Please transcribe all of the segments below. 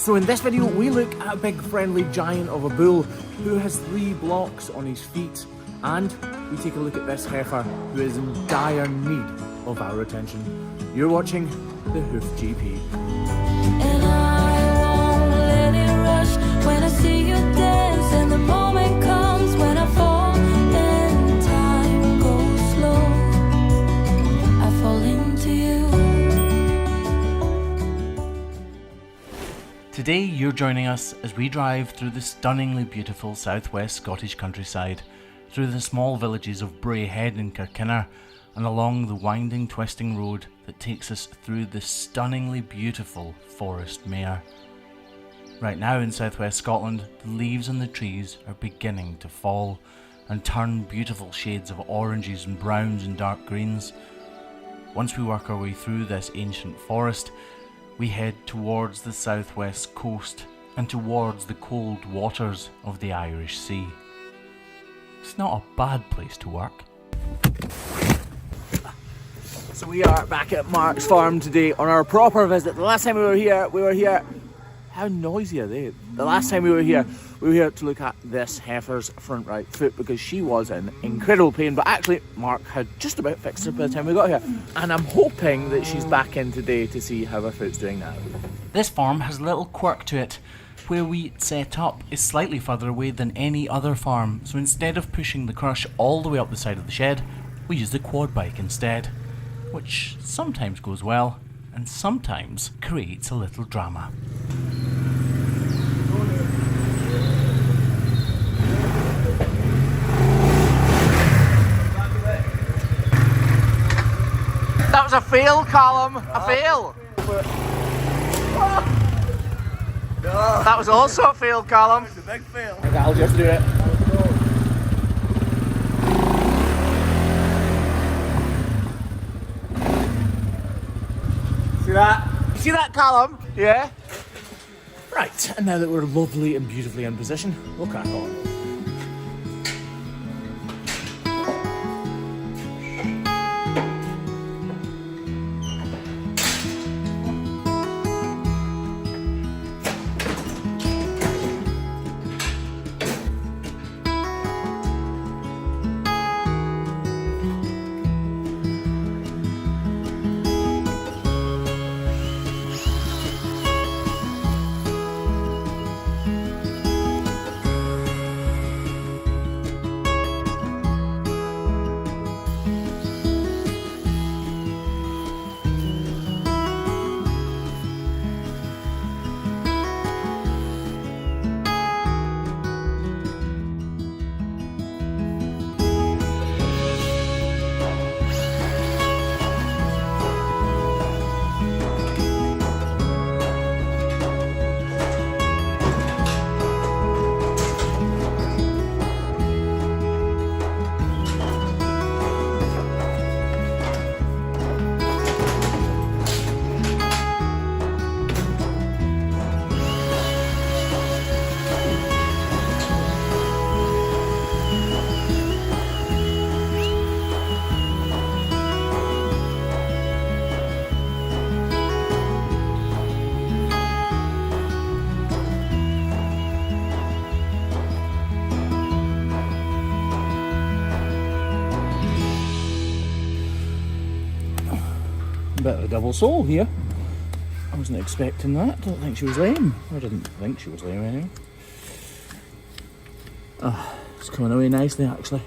So in this video we look at a big friendly giant of a bull who has 3 blocks on his feet, and we take a look at this heifer who is in dire need of our attention. You're watching the Hoof GP. And I won't let it rush when I see you dance, and the moment comes when I fall and time goes slow. I fall into you. Today you're joining us as we drive through the stunningly beautiful southwest Scottish countryside, through the small villages of Braehead and Kirkinner, and along the winding twisting road that takes us through the stunningly beautiful Forest Mere. Right now in southwest Scotland, the leaves on the trees are beginning to fall and turn beautiful shades of oranges and browns and dark greens. Once we work our way through this ancient forest, we head towards the southwest coast and towards the cold waters of the Irish Sea. It's not a bad place to work. So we are back at Mark's farm today on our proper visit. The last time we were here, how noisy are they? The last time we were here to look at this heifer's front right foot because she was in incredible pain, but actually Mark had just about fixed it by the time we got here. And I'm hoping that she's back in today to see how her foot's doing now. This farm has a little quirk to it. Where we set up is slightly further away than any other farm, so instead of pushing the crush all the way up the side of the shed, we use the quad bike instead, which sometimes goes well and sometimes creates a little drama. That was a fail, Callum. A fail. No. That was also a fail, Callum. It's a big fail. I'll just do it. See that? See that, Callum? Yeah? Right, and now that we're lovely and beautifully in position, we'll crack on. Bit of a double sole here. I wasn't expecting that. Don't think she was lame. I didn't think she was lame anyway. It's coming away nicely actually.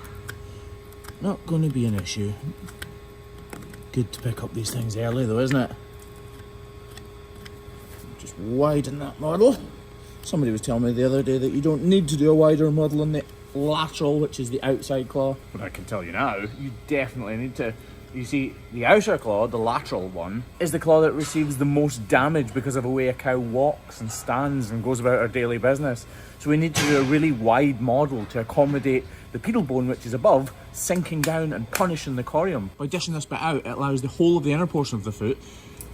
Not going to be an issue. Good to pick up these things early though, isn't it? Just widen that model. Somebody was telling me the other day that you don't need to do a wider model on the lateral, which is the outside claw. But I can tell you now, you definitely need to. You see, the outer claw, the lateral one, is the claw that receives the most damage because of the way a cow walks and stands and goes about her daily business. So we need to do a really wide model to accommodate the pedal bone, which is above, sinking down and punishing the corium. By dishing this bit out, it allows the whole of the inner portion of the foot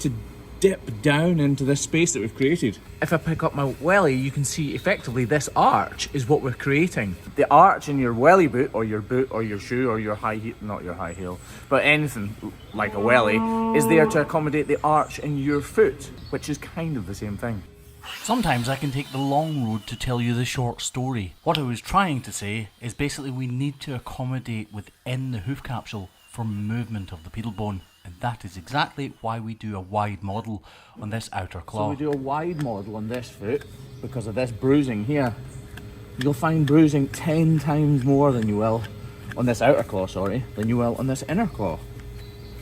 to dip down into this space that we've created. If I pick up my welly, you can see effectively this arch is what we're creating. The arch in your welly boot or your shoe or your high heel, not your high heel, but anything like a welly, is there to accommodate the arch in your foot, which is kind of the same thing. Sometimes I can take the long road to tell you the short story. What I was trying to say is basically we need to accommodate within the hoof capsule for movement of the pedal bone. And that is exactly why we do a wide model on this outer claw. So we do a wide model on this foot because of this bruising here. You'll find bruising 10 times more than you will on this outer claw, than you will on this inner claw.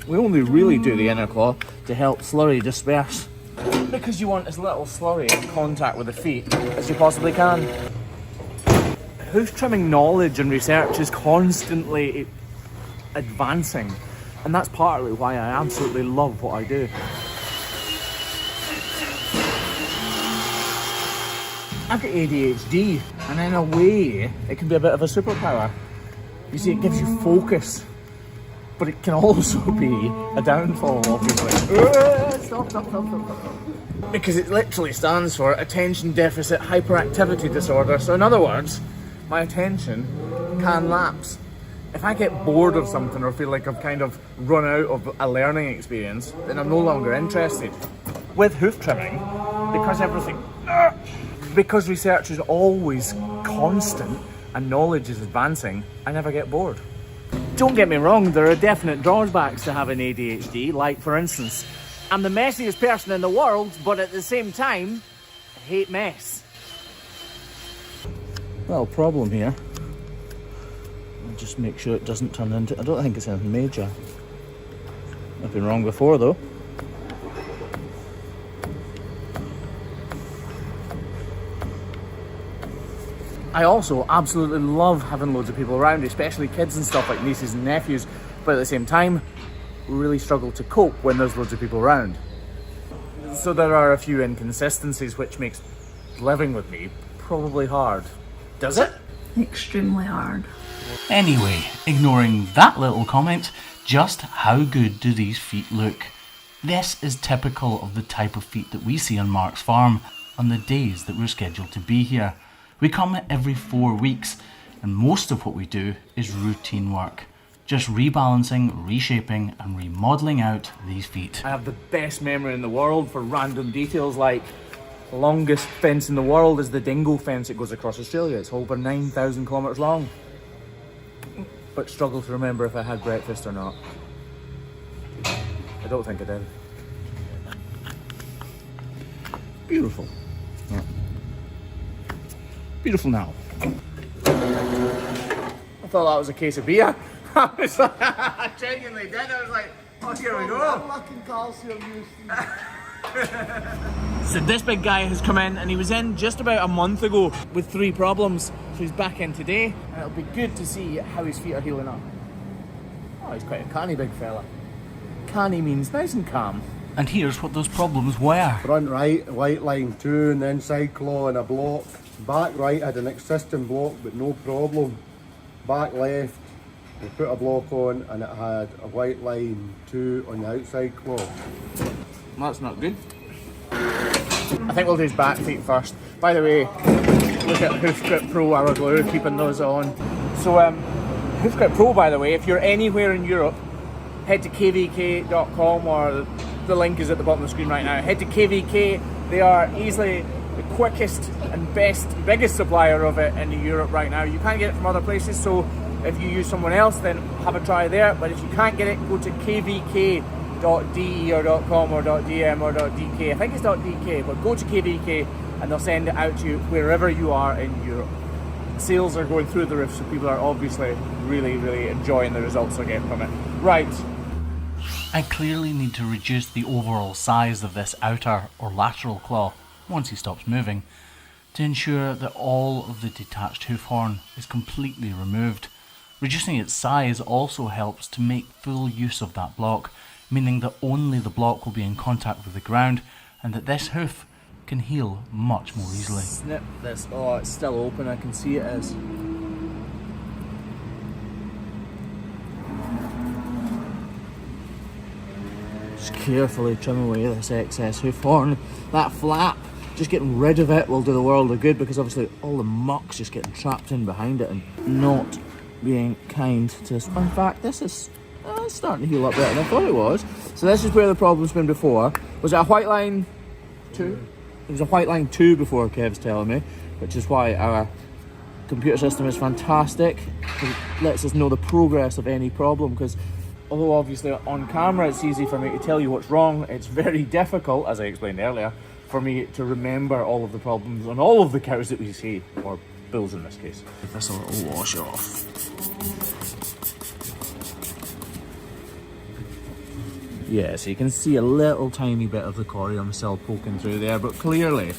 We only really do the inner claw to help slurry disperse, because you want as little slurry in contact with the feet as you possibly can. Hoof trimming knowledge and research is constantly advancing, and that's partly why I absolutely love what I do. I've got ADHD, and in a way, it can be a bit of a superpower. You see, it gives you focus, but it can also be a downfall, obviously. Stop. Because it literally stands for Attention Deficit Hyperactivity Disorder. So in other words, my attention can lapse. If I get bored of something or feel like I've kind of run out of a learning experience, then I'm no longer interested. With hoof trimming, because research is always constant and knowledge is advancing, I never get bored. Don't get me wrong, there are definite drawbacks to having ADHD, like for instance, I'm the messiest person in the world, but at the same time, I hate mess. Well, problem here. I'll just make sure it doesn't turn into... I don't think it's anything major. I've been wrong before though. I also absolutely love having loads of people around, especially kids and stuff like nieces and nephews, but at the same time, really struggle to cope when there's loads of people around. So there are a few inconsistencies which makes living with me probably hard. Does it? Extremely hard. Anyway, ignoring that little comment, just how good do these feet look? This is typical of the type of feet that we see on Mark's farm on the days that we're scheduled to be here. We come every 4 weeks, and most of what we do is routine work. Just rebalancing, reshaping, and remodelling out these feet. I have the best memory in the world for random details, like the longest fence in the world is the Dingo fence that goes across Australia. It's over 9,000 kilometres long. But struggle to remember if I had breakfast or not. I don't think I did. Beautiful. Yeah. Beautiful now. I thought that was a case of beer. I genuinely did. I was like, oh, here we go. So this big guy has come in, and he was in just about a month ago with 3 problems. So he's back in today, and it'll be good to see how his feet are healing up. Oh, he's quite a canny big fella. Canny means nice and calm. And here's what those problems were. Front right, white line 2 and the inside claw and a block. Back right had an existing block but no problem. Back left, we put a block on and it had a white line 2 on the outside claw. Well, that's not good. I think we'll do his back feet first. By the way, look at Hoof Grip Pro Hour Glue, keeping those on. So Hoof Grip Pro, by the way, if you're anywhere in Europe, head to kvk.com, or the link is at the bottom of the screen right now. Head to KVK. They are easily the quickest and best, biggest supplier of it in Europe right now. You can't get it from other places, so if you use someone else, then have a try there. But if you can't get it, go to kvk.de or .com or .dm or .dk. I think it's .dk, but go to KVK and they'll send it out to you wherever you are in Europe. Sales are going through the roof, so people are obviously really enjoying the results they're getting from it. Right. I clearly need to reduce the overall size of this outer or lateral claw once he stops moving to ensure that all of the detached hoof horn is completely removed. Reducing its size also helps to make full use of that block, meaning that only the block will be in contact with the ground and that this hoof can heal much more easily. Snip this. Oh, it's still open. I can see it is. Just carefully trim away this excess hoof horn. That flap, just getting rid of it will do the world of good, because obviously all the muck's just getting trapped in behind it and not being kind to us. In fact, this is starting to heal up better than I thought it was. So this is where the problem's been before. Was it a white line 2? It was a white line 2 before, Kev's telling me, which is why our computer system is fantastic. It lets us know the progress of any problem, because although obviously on camera it's easy for me to tell you what's wrong, it's very difficult, as I explained earlier, for me to remember all of the problems on all of the cows that we see, or bulls in this case. Give this a little wash off. Yeah, so you can see a little tiny bit of the corium still poking through there, but clearly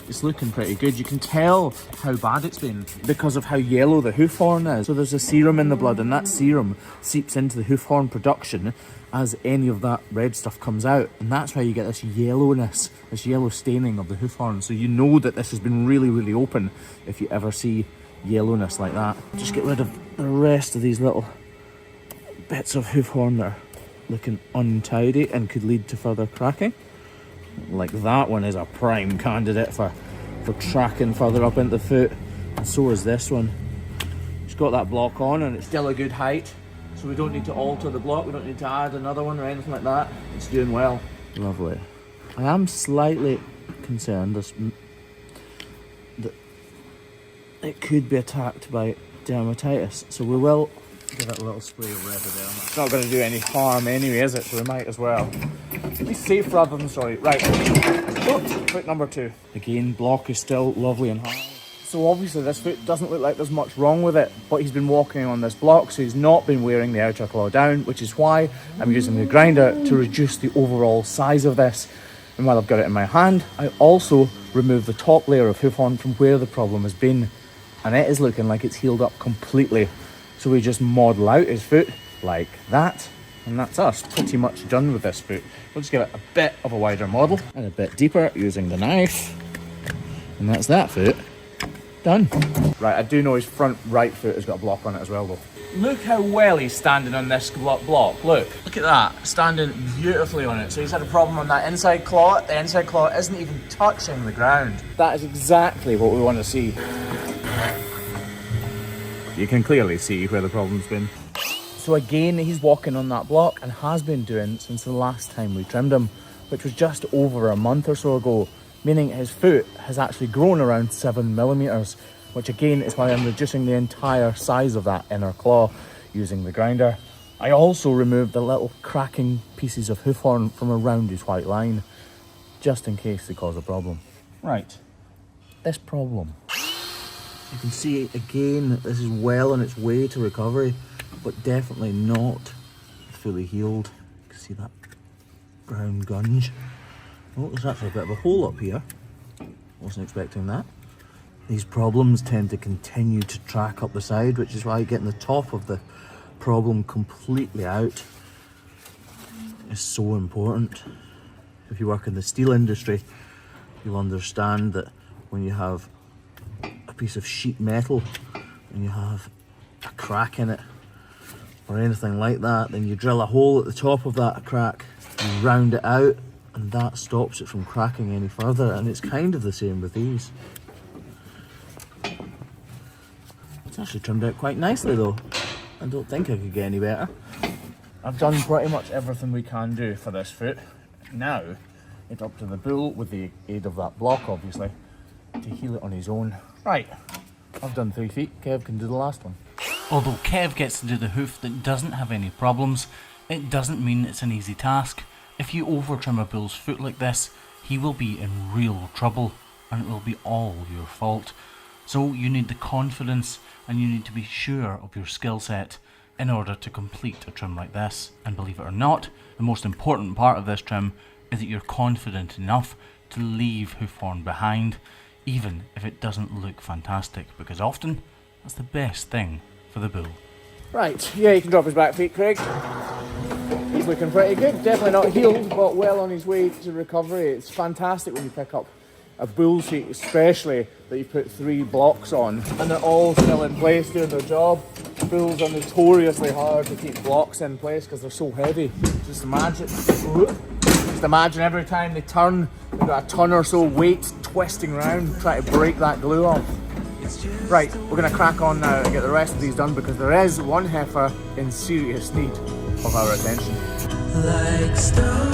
it's looking pretty good. You can tell how bad it's been because of how yellow the hoof horn is. So there's a serum in the blood, and that serum seeps into the hoof horn production as any of that red stuff comes out, and that's why you get this yellowness, this yellow staining of the hoof horn. So you know that this has been really, really open if you ever see yellowness like that. Just get rid of the rest of these little bits of hoof horn that are looking untidy and could lead to further cracking. Like that one is a prime candidate for tracking further up into the foot, and so is this one. It's got that block on and it's still a good height, so we don't need to alter the block, we don't need to add another one or anything like that. It's doing well. Lovely. I am slightly concerned that it could be attacked by dermatitis, so we will give it a little spray of Reviderma. It's not going to do any harm anyway, is it? So we might as well be safe rather than sorry. Right, foot number 2. Again, block is still lovely and high. So obviously this foot doesn't look like there's much wrong with it, but he's been walking on this block, so he's not been wearing the outer claw down, which is why I'm using the grinder to reduce the overall size of this. And while I've got it in my hand, I also remove the top layer of hoof horn from where the problem has been, and it is looking like it's healed up completely. So we just model out his foot like that, and that's us pretty much done with this foot. We'll just give it a bit of a wider model and a bit deeper using the knife, and that's that foot done. Right, I do know his front right foot has got a block on it as well though. Look how well he's standing on this block. Look at that, standing beautifully on it. So he's had a problem on that inside claw. The inside claw isn't even touching the ground. That is exactly what we want to see. You can clearly see where the problem's been. So again, he's walking on that block and has been doing since the last time we trimmed him, which was just over a month or so ago, meaning his foot has actually grown around 7mm, which again is why I'm reducing the entire size of that inner claw using the grinder. I also removed the little cracking pieces of hoof horn from around his white line, just in case they cause a problem. Right, this problem. You can see again, this is well on its way to recovery, but definitely not fully healed. You can see that brown gunge. Oh, there's actually a bit of a hole up here. Wasn't expecting that. These problems tend to continue to track up the side, which is why getting the top of the problem completely out is so important. If you work in the steel industry, you'll understand that when you have a piece of sheet metal and you have a crack in it or anything like that, then you drill a hole at the top of that crack, you round it out, and that stops it from cracking any further. And it's kind of the same with these. It's actually trimmed out quite nicely though. I don't think I could get any better. I've done pretty much everything we can do for this foot. Now it's up to the bull, with the aid of that block obviously, to heal it on his own. Right, I've done 3 feet, Kev can do the last one. Although Kev gets to do the hoof that doesn't have any problems, it doesn't mean it's an easy task. If you over trim a bull's foot like this, he will be in real trouble, and it will be all your fault. So you need the confidence and you need to be sure of your skill set in order to complete a trim like this. And believe it or not, the most important part of this trim is that you're confident enough to leave hoof horn behind, even if it doesn't look fantastic, because often that's the best thing for the bull. Right, yeah, you can drop his back feet, Craig. He's looking pretty good. Definitely not healed, but well on his way to recovery. It's fantastic when you pick up a bull's feet, especially that you put 3 blocks on and they're all still in place doing their job. Bulls are notoriously hard to keep blocks in place because they're so heavy. Just imagine every time they turn, they've got a ton or so weight twisting around, trying to break that glue off. Right, we're going to crack on now and get the rest of these done, because there is one heifer in serious need of our attention. Like stone,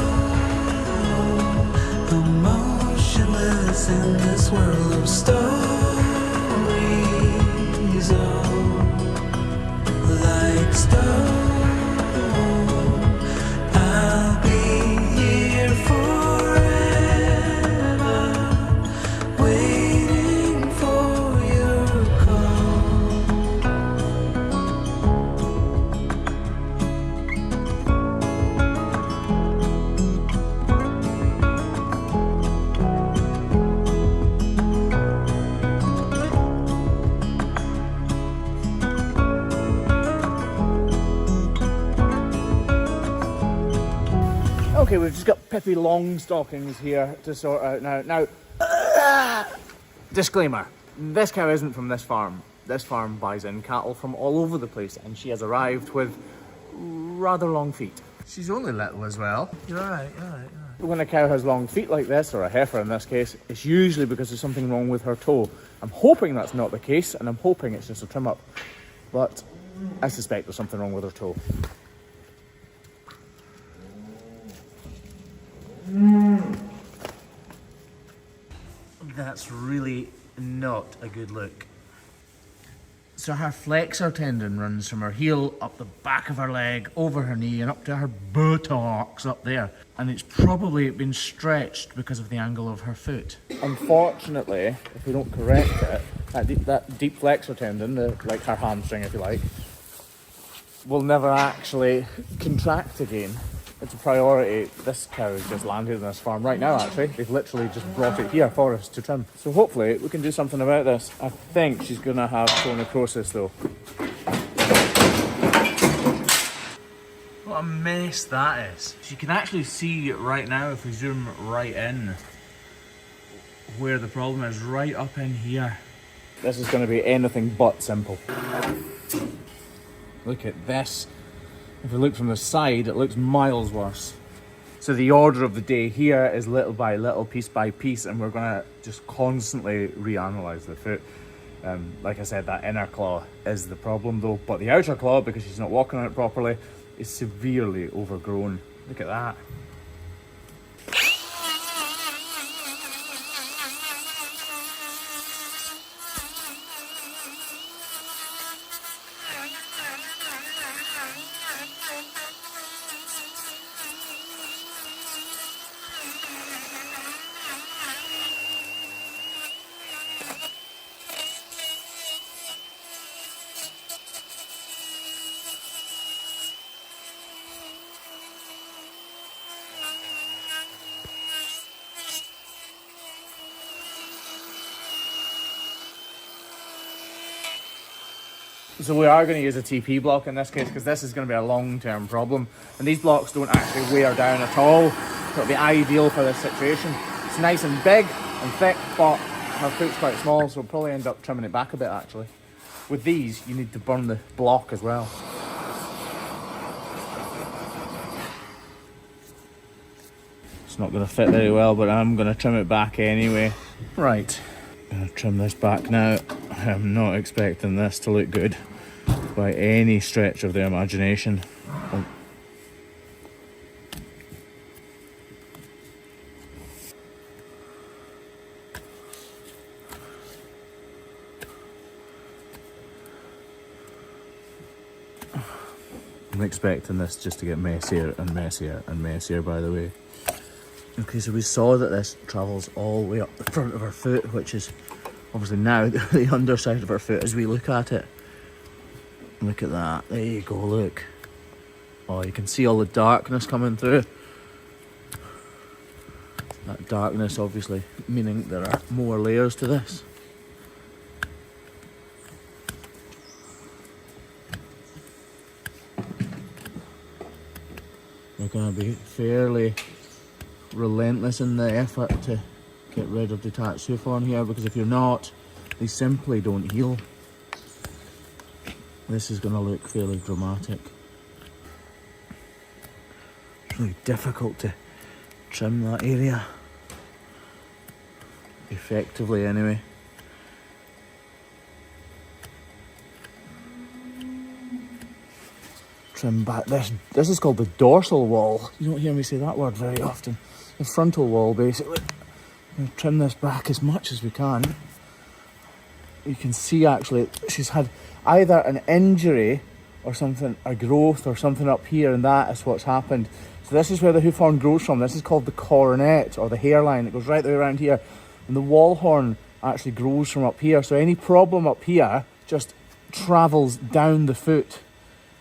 emotionless. us in this world of stories, oh, like stone. I'll be here forever, waiting for your call. Okay, we've just got Pippi Longstockings here to sort out now. Now, disclaimer, this cow isn't from this farm. This farm buys in cattle from all over the place, and she has arrived with rather long feet. She's only little as well. You're alright. When a cow has long feet like this, or a heifer in this case, it's usually because there's something wrong with her toe. I'm hoping that's not the case, and I'm hoping it's just a trim up. But I suspect there's something wrong with her toe. That's really not a good look. So her flexor tendon runs from her heel up the back of her leg, over her knee and up to her buttocks up there. And it's probably been stretched because of the angle of her foot. Unfortunately, if we don't correct it, that deep flexor tendon, like her hamstring if you like, will never actually contract again. It's a priority. This cow has just landed on this farm right now, actually. They've literally just brought it here for us to trim. So hopefully we can do something about this. I think she's going to have necrosis though. What a mess that is. You can actually see right now, if we zoom right in, where the problem is, right up in here. This is going to be anything but simple. Look at this. If we look from the side, it looks miles worse. So the order of the day here is little by little, piece by piece, and we're gonna just constantly reanalyze the foot. Like I said, that inner claw is the problem though, but the outer claw, because she's not walking on it properly, is severely overgrown. Look at that. So we are going to use a TP block in this case because this is going to be a long-term problem, and these blocks don't actually wear down at all, so it'll be ideal for this situation. It's nice and big and thick, but her foot's quite small, so we'll probably end up trimming it back a bit actually. With these, you need to burn the block as well. It's not going to fit very well, but I'm going to trim it back anyway. Right, I'm going to trim this back now. I'm not expecting this to look good by any stretch of the imagination. Oh. I'm expecting this just to get messier and messier and messier, by the way. Okay, so we saw that this travels all the way up the front of her foot, which is obviously now the underside of her foot as we look at it. Look at that. There you go, look. Oh, you can see all the darkness coming through. That darkness obviously meaning there are more layers to this. We're going to be fairly relentless in the effort to get rid of detached hoof on here, because if you're not, they simply don't heal. This is going to look fairly dramatic. It's really difficult to trim that area effectively anyway. Trim back this. This is called the dorsal wall. You don't hear me say that word very often. The frontal wall, basically. We'll trim this back as much as we can. You can see actually she's had either an injury or something, a growth or something up here, and that is what's happened. So this is where the hoof horn grows from. This is called the coronet, or the hairline. It goes right the way around here. And the wall horn actually grows from up here. So any problem up here just travels down the foot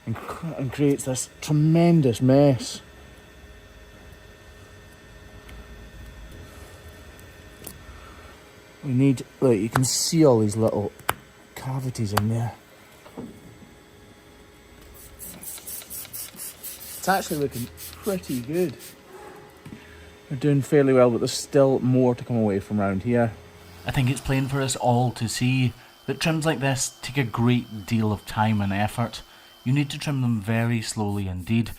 and creates this tremendous mess. We need, look, you can see all these little cavities in there. It's actually looking pretty good. We're doing fairly well, but there's still more to come away from around here. I think it's plain for us all to see that trims like this take a great deal of time and effort. You need to trim them very slowly indeed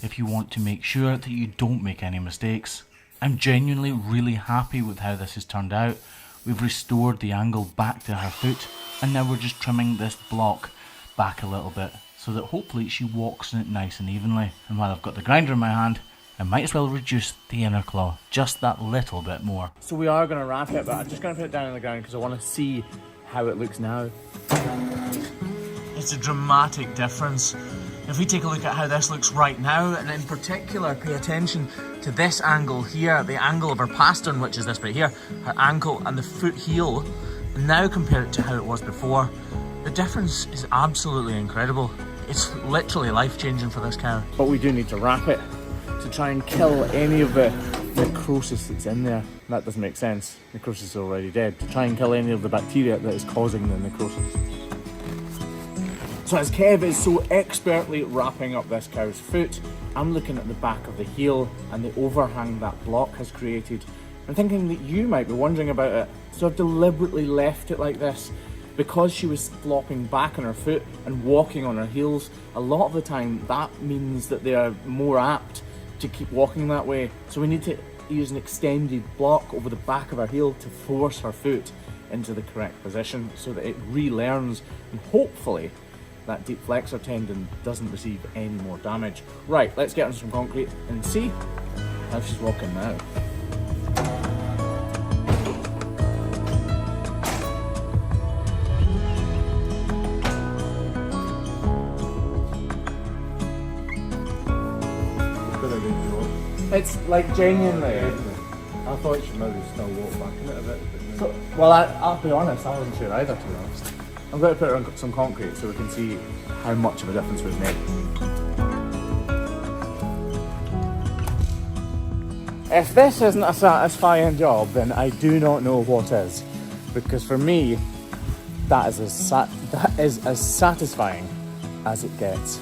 if you want to make sure that you don't make any mistakes. I'm genuinely really happy with how this has turned out. We've restored the angle back to her foot, and now we're just trimming this block back a little bit so that hopefully she walks in it nice and evenly. And while I've got the grinder in my hand, I might as well reduce the inner claw just that little bit more. So we are going to wrap it, but I'm just going to put it down on the ground because I want to see how it looks now. It's a dramatic difference. If we take a look at how this looks right now, and in particular pay attention to this angle here, the angle of her pastern, which is this bit here, her ankle and the foot heel, and now compare it to how it was before, the difference is absolutely incredible. It's literally life-changing for this cow. But we do need to wrap it to try and kill any of the necrosis that's in there. That doesn't make sense. Necrosis is already dead. To try and kill any of the bacteria that is causing the necrosis. So as Kev is so expertly wrapping up this cow's foot, I'm looking at the back of the heel and the overhang that block has created. I'm thinking that you might be wondering about it. So I've deliberately left it like this because she was flopping back on her foot and walking on her heels. A lot of the time that means that they are more apt to keep walking that way. So we need to use an extended block over the back of her heel to force her foot into the correct position so that it relearns, and hopefully that deep flexor tendon doesn't receive any more damage. Right, let's get on some concrete and see how she's walking now. It's like genuinely. I thought she maybe still walk back in it a bit. So, well, I'll be honest, I wasn't sure either, to be honest. I'm going to put her on some concrete so we can see how much of a difference we've made. If this isn't a satisfying job, then I do not know what is. Because for me, that is as satisfying as it gets.